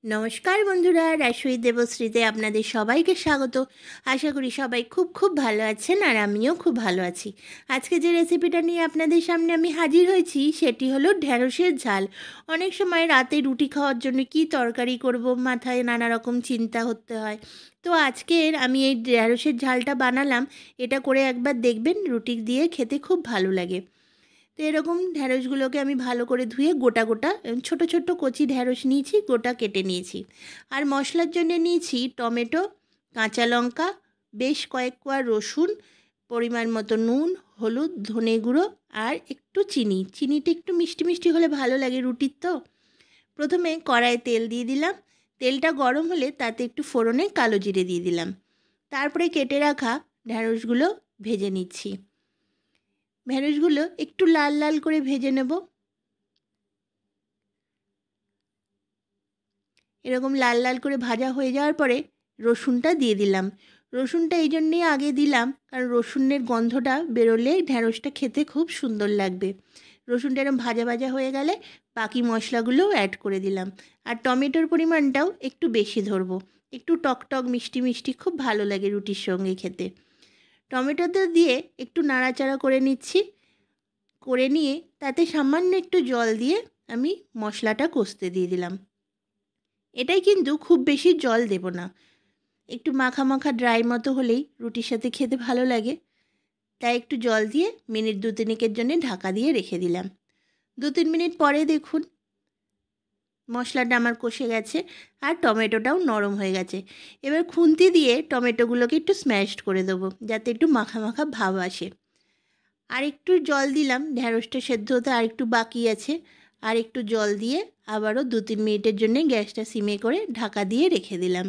নমস্কার বন্ধুরা, রাজশরী দেবশ্রীতে আপনাদের সবাইকে স্বাগত। আশা করি সবাই খুব খুব ভালো আছেন, আর আমিও খুব ভালো আছি। আজকে যে রেসিপিটা নিয়ে আপনাদের সামনে আমি হাজির হয়েছি সেটি হলো ঢ্যাঁড়সের ঝাল। অনেক সময় রাতে রুটি খাওয়ার জন্য কি তরকারি করব, মাথায় নানা রকম চিন্তা করতে হয়। তো আজকের আমি এই ঢ্যাঁড়সের ঝালটা বানালাম। এটা করে একবার দেখবেন, রুটি দিয়ে খেতে খুব ভালো লাগে। তো এরকম ঢ্যাঁড়সগুলোকে আমি ভালো করে ধুয়ে গোটা গোটা ছোট ছোট কচি ঢ্যাঁড়স নিয়েছি, গোটা কেটে নিয়েছি। আর মশলার জন্য নিয়েছি টমেটো, কাঁচা লঙ্কা, বেশ কয়েক কোয়া রসুন, পরিমাণ মতো নুন, হলুদ, ধনে গুঁড়ো আর একটু চিনি। চিনিটা একটু মিষ্টি মিষ্টি হলে ভালো লাগে রুটির তো। প্রথমে কড়াইয়ে তেল দিয়ে দিলাম। তেলটা গরম হলে তাতে একটু ফোড়নে কালো জিরে দিয়ে দিলাম। তারপরে কেটে রাখা ঢ্যাঁড়সগুলো ভেজে নিচ্ছি। ঢ্যাঁড়সগুলো একটু লাল লাল করে ভেজে নেব। এরকম লাল লাল করে ভাজা হয়ে যাওয়ার পরে রসুনটা দিয়ে দিলাম। রসুনটা এই জন্যেই আগে দিলাম, কারণ রসুনের গন্ধটা বেরোলে ঢ্যাঁড়সটা খেতে খুব সুন্দর লাগবে। রসুনটা এরকম ভাজা ভাজা হয়ে গেলে বাকি মশলাগুলোও অ্যাড করে দিলাম। আর টমেটোর পরিমাণটাও একটু বেশি ধরবো, একটু টক টক মিষ্টি মিষ্টি খুব ভালো লাগে রুটির সঙ্গে খেতে। টমেটোতে দিয়ে একটু নাড়াচাড়া করে নিচ্ছি। করে নিয়ে তাতে সামান্য একটু জল দিয়ে আমি মশলাটা কষতে দিয়ে দিলাম। এটাই কিন্তু খুব বেশি জল দেব না, একটু মাখা মাখা ড্রাই মতো হলেই রুটির সাথে খেতে ভালো লাগে। তাই একটু জল দিয়ে মিনিট 2-3 জন্য ঢাকা দিয়ে রেখে দিলাম। 2-3 মিনিট পরে দেখুন মশলাটা আমার কষে গেছে আর টমেটোটাও নরম হয়ে গেছে। এবার খুন্তি দিয়ে টমেটোগুলোকে একটু স্ম্যাশড করে দেবো, যাতে একটু মাখা মাখা ভাব আসে। আর একটু জল দিলাম, ঢ্যাঁড়সটা সেদ্ধ হতে আর একটু বাকি আছে। আর একটু জল দিয়ে আবারও 2-3 মিনিটের জন্য গ্যাসটা সিমে করে ঢাকা দিয়ে রেখে দিলাম।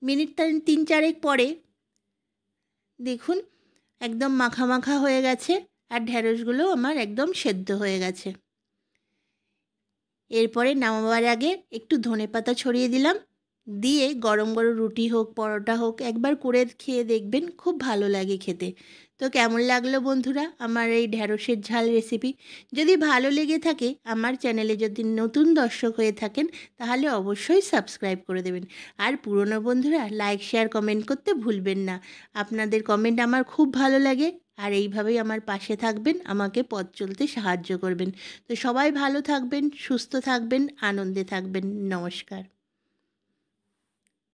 মিনিট 3-4 পরে দেখুন একদম মাখা মাখা হয়ে গেছে আর ঢ্যাঁড়সগুলো আমার একদম সেদ্ধ হয়ে গেছে। এরপরে নামাবার আগে একটু ধনেপাতা ছড়িয়ে দিলাম। দিয়ে গরম গরম রুটি হোক পরোটা হোক একবার করে খেয়ে দেখবেন, খুব ভালো লাগে খেতে। তো কেমন লাগলো বন্ধুরা আমার এই ঢ্যাঁড়সের ঝাল রেসিপি? যদি ভালো লেগে থাকে, আমার চ্যানেলে যদি নতুন দর্শক হয়ে থাকেন, তাহলে অবশ্যই সাবস্ক্রাইব করে দেবেন। আর পুরনো বন্ধুরা লাইক শেয়ার কমেন্ট করতে ভুলবেন না। আপনাদের কমেন্ট আমার খুব ভালো লাগে, আর এইভাবেই আমার পাশে থাকবেন, আমাকে পথ চলতে সাহায্য করবেন। তো সবাই ভালো থাকবেন, সুস্থ থাকবেন, আনন্দে থাকবেন। নমস্কার।